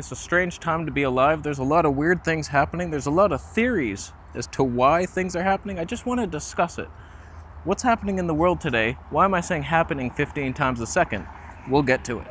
It's a strange time to be alive. There's a lot of weird things happening. There's a lot of theories as to why things are happening. I just want to discuss it. What's happening in the world today? Why am I saying happening 15 times a second? We'll get to it.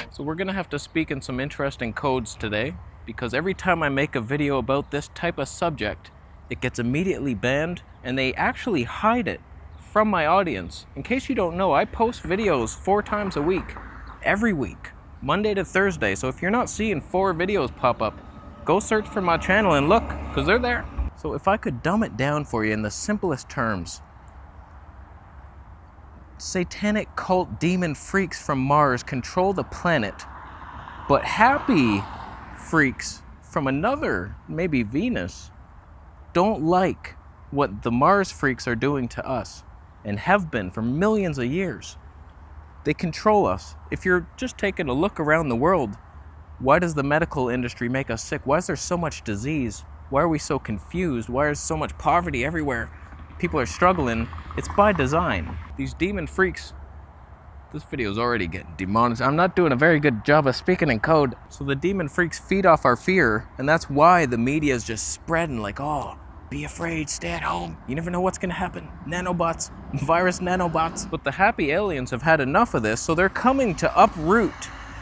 So we're gonna have to speak in some interesting codes today, because every time I make a video about this type of subject, it gets immediately banned, and they actually hide it from my audience. In case you don't know, I post videos 4 times a week, every week, Monday to Thursday. So if you're not seeing 4 videos pop up, go search for my channel and look, because they're there. So if I could dumb it down for you in the simplest terms, satanic cult demon freaks from Mars control the planet, but happy freaks from another, maybe Venus, don't like what the Mars freaks are doing to us, and have been for millions of years. They control us. If you're just taking a look around the world, why does the medical industry make us sick? Why is there so much disease? Why are we so confused? Why is so much poverty everywhere? People are struggling. It's by design. These demon freaks, this video is already getting demonetized. I'm not doing a very good job of speaking in code. So the demon freaks feed off our fear, and that's why the media is just spreading like, oh, be afraid, stay at home. You never know what's gonna happen. Nanobots, virus nanobots. But the happy aliens have had enough of this, so they're coming to uproot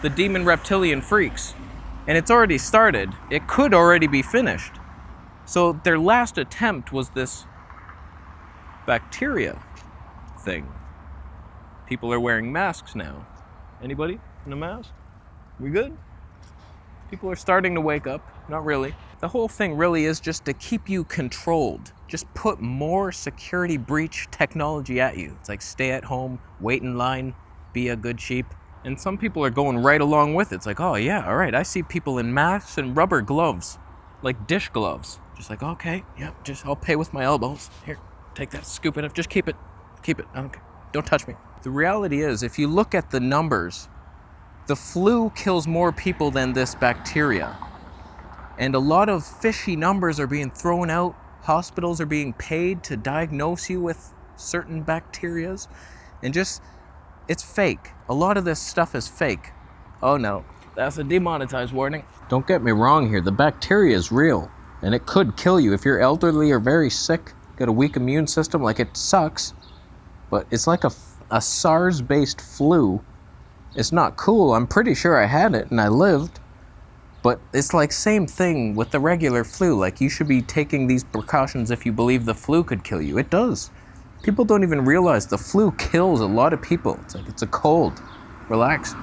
the demon reptilian freaks. And it's already started. It could already be finished. So their last attempt was this bacteria thing. People are wearing masks now. Anybody in a mask? We good? People are starting to wake up. Not really. The whole thing really is just to keep you controlled. Just put more security breach technology at you. It's like stay at home, wait in line, be a good sheep. And some people are going right along with it. It's like, oh yeah, all right. I see people in masks and rubber gloves, like dish gloves. Just like, okay, yeah, I'll pay with my elbows. Here, take that, scoop it up, just keep it. I don't care. Don't touch me. The reality is, if you look at the numbers, the flu kills more people than this bacteria. And a lot of fishy numbers are being thrown out. Hospitals are being paid to diagnose you with certain bacterias. And just, it's fake. A lot of this stuff is fake. Oh no, that's a demonetized warning. Don't get me wrong here, the bacteria is real. And it could kill you if you're elderly or very sick, got a weak immune system, like it sucks. But it's like a SARS-based flu. It's not cool. I'm pretty sure I had it and I lived. But it's like same thing with the regular flu. Like you should be taking these precautions if you believe the flu could kill you. It does. People don't even realize the flu kills a lot of people. It's like it's a cold. Relax.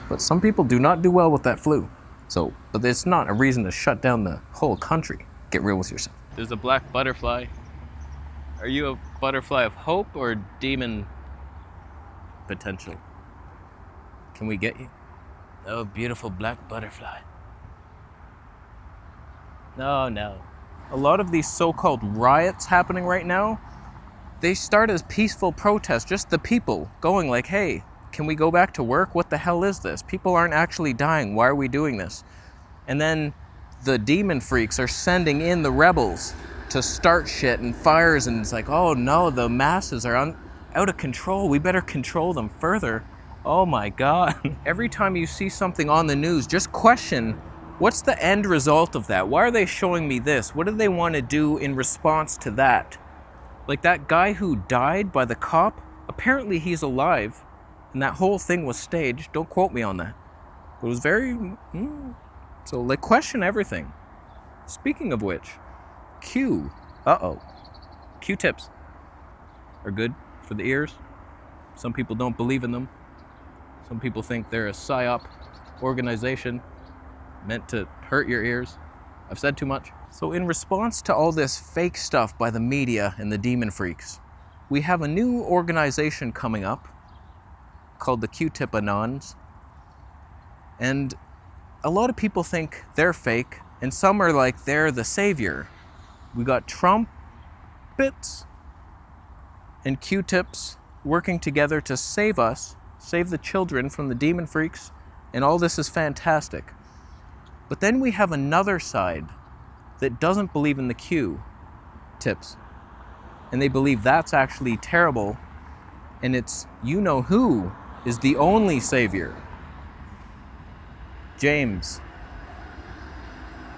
But some people do not do well with that flu. So, but it's not a reason to shut down the whole country. Get real with yourself. There's a black butterfly. Are you a butterfly of hope or demon potential? Can we get you? Oh, beautiful black butterfly. No. A lot of these so-called riots happening right now, they start as peaceful protests, just the people going like, hey, can we go back to work? What the hell is this? People aren't actually dying. Why are we doing this? And then the demon freaks are sending in the rebels to start shit and fires, and it's like, oh no, the masses are out of control. We better control them further. Oh my God. Every time you see something on the news, just question, what's the end result of that? Why are they showing me this? What do they want to do in response to that? Like that guy who died by the cop, apparently he's alive, and that whole thing was staged. Don't quote me on that. It was very... So, like, question everything. Speaking of which, QTips are good for the ears. Some people don't believe in them. Some people think they're a psyop organization meant to hurt your ears. I've said too much. So in response to all this fake stuff by the media and the demon freaks, we have a new organization coming up called the Q-Tip Anons. And a lot of people think they're fake, and some are like they're the savior. We got TRUMPets and QTips working together to save us, save the children from the demon freaks, and all this is fantastic. But then we have another side that doesn't believe in the Q-tips, and they believe that's actually terrible And it's you know who is the only savior. James.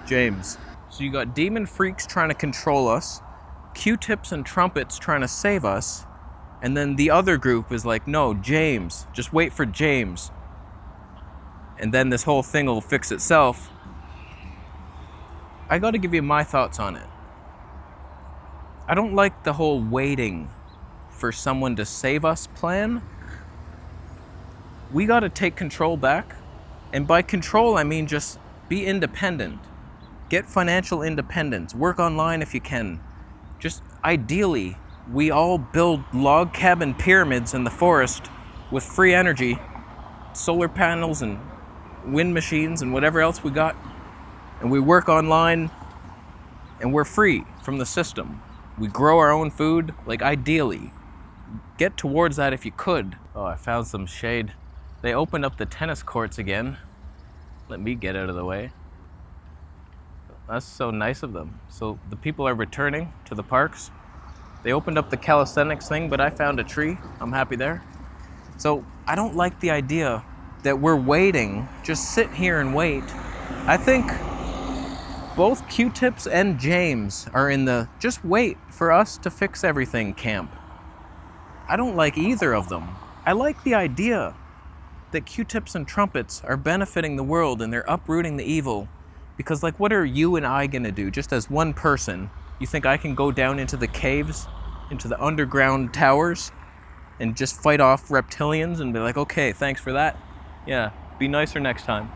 So you got demon freaks trying to control us, Q-tips and trumpets trying to save us, and then the other group is like, no, James, just wait for James. And then this whole thing will fix itself. I gotta give you my thoughts on it. I don't like the whole waiting for someone to save us plan. We gotta take control back. And by control, I mean just be independent. Get financial independence. Work online if you can. Just ideally, we all build log cabin pyramids in the forest with free energy, solar panels and wind machines and whatever else we got. And we work online and we're free from the system. We grow our own food, like ideally. Get towards that if you could. Oh, I found some shade. They opened up the tennis courts again. Let me get out of the way. That's so nice of them. So the people are returning to the parks. They opened up the calisthenics thing, but I found a tree. I'm happy there. So I don't like the idea that we're waiting. Just sit here and wait. I think both Q-tips and James are in the just wait for us to fix everything camp. I don't like either of them. I like the idea that Q-tips and trumpets are benefiting the world and they're uprooting the evil. Because like, what are you and I gonna do just as one person? You think I can go down into the caves, into the underground towers, and just fight off reptilians and be like, okay, thanks for that. Yeah, be nicer next time,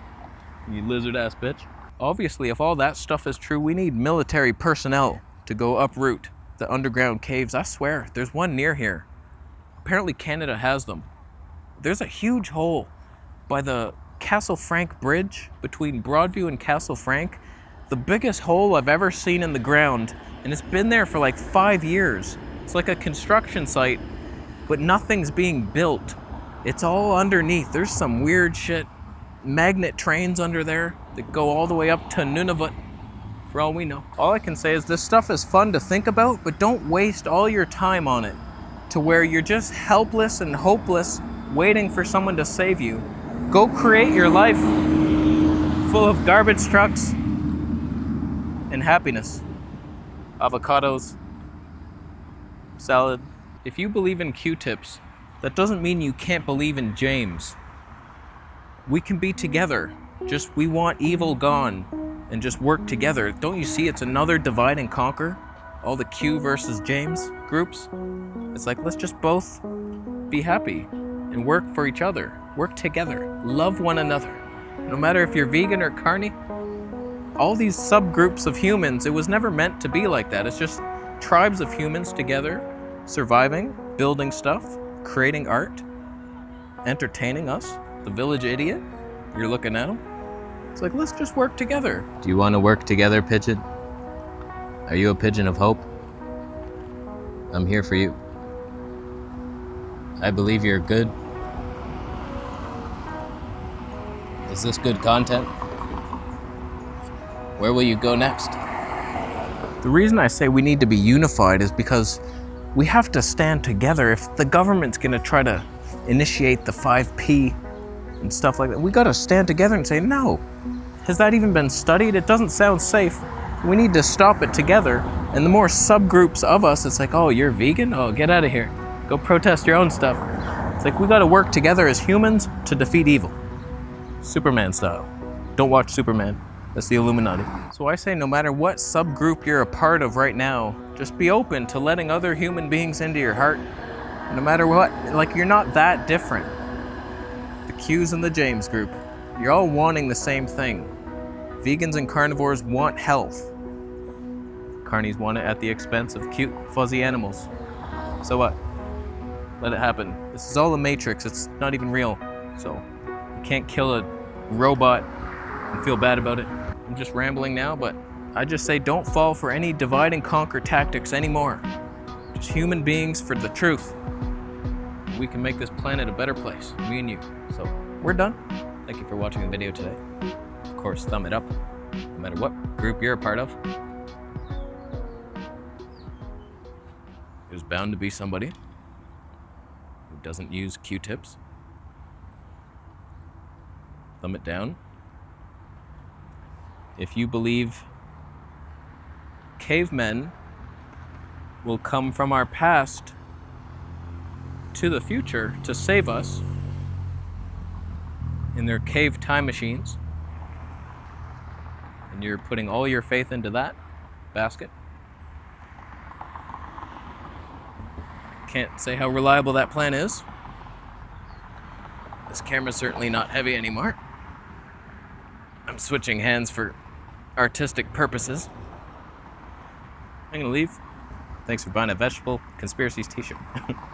you lizard ass bitch. Obviously, if all that stuff is true, we need military personnel to go uproot the underground caves. I swear, there's one near here. Apparently Canada has them. There's a huge hole by the Castle Frank Bridge between Broadview and Castle Frank. The biggest hole I've ever seen in the ground, and it's been there for like 5 years. It's like a construction site, but nothing's being built. It's all underneath. There's some weird shit. Magnet trains under there that go all the way up to Nunavut, for all we know. All I can say is this stuff is fun to think about, but don't waste all your time on it to where you're just helpless and hopeless waiting for someone to save you. Go create your life full of garbage trucks and happiness. Avocados, salad. If you believe in Q-tips, that doesn't mean you can't believe in James. We can be together. Just we want evil gone and just work together. Don't you see it's another divide and conquer? All the Q versus James groups. It's like, let's just both be happy and work for each other. Work together. Love one another. No matter if you're vegan or carny, all these subgroups of humans, it was never meant to be like that. It's just tribes of humans together, surviving, building stuff, creating art, entertaining us. The village idiot, you're looking at him. It's like, let's just work together. Do you want to work together, pigeon? Are you a pigeon of hope? I'm here for you. I believe you're good. Is this good content? Where will you go next? The reason I say we need to be unified is because we have to stand together. If the government's gonna try to initiate the 5P and stuff like that, we gotta stand together and say, no. Has that even been studied? It doesn't sound safe. We need to stop it together. And the more subgroups of us, it's like, oh, you're vegan? Oh, get out of here. Go protest your own stuff. It's like, we gotta work together as humans to defeat evil. Superman style. Don't watch Superman. That's the Illuminati. So I say no matter what subgroup you're a part of right now, just be open to letting other human beings into your heart. No matter what, like, you're not that different. The Q's and the James group, you're all wanting the same thing. Vegans and carnivores want health. Carnies want it at the expense of cute, fuzzy animals. So what? Let it happen. This is all a matrix, it's not even real. So you can't kill a robot and feel bad about it. I'm just rambling now, but I just say don't fall for any divide and conquer tactics anymore. Just human beings for the truth. We can make this planet a better place, me and you. So we're done. Thank you for watching the video today. Of course, thumb it up, no matter what group you're a part of. There's bound to be somebody who doesn't use Q-tips. Thumb it down. If you believe cavemen will come from our past to the future to save us in their cave time machines, and you're putting all your faith into that basket, can't say how reliable that plan is. This camera's certainly not heavy anymore. I'm switching hands for artistic purposes. I'm gonna leave. Thanks for buying a Vegetable Conspiracies t-shirt.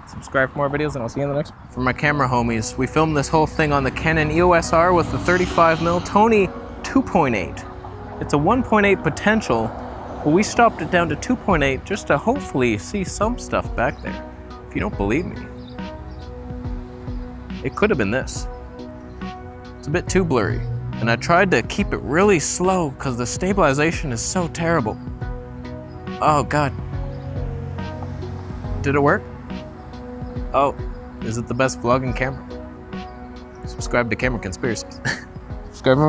Subscribe for more videos and I'll see you in the next one. For my camera homies, we filmed this whole thing on the Canon EOS R with the 35mm Tony 2.8. It's a 1.8 potential, but we stopped it down to 2.8 just to hopefully see some stuff back there. If you don't believe me, it could have been this. It's a bit too blurry, and I tried to keep it really slow because the stabilization is so terrible. Oh God. Did it work? Oh, is it the best vlogging camera? Subscribe to Camera Conspiracies. Subscribe to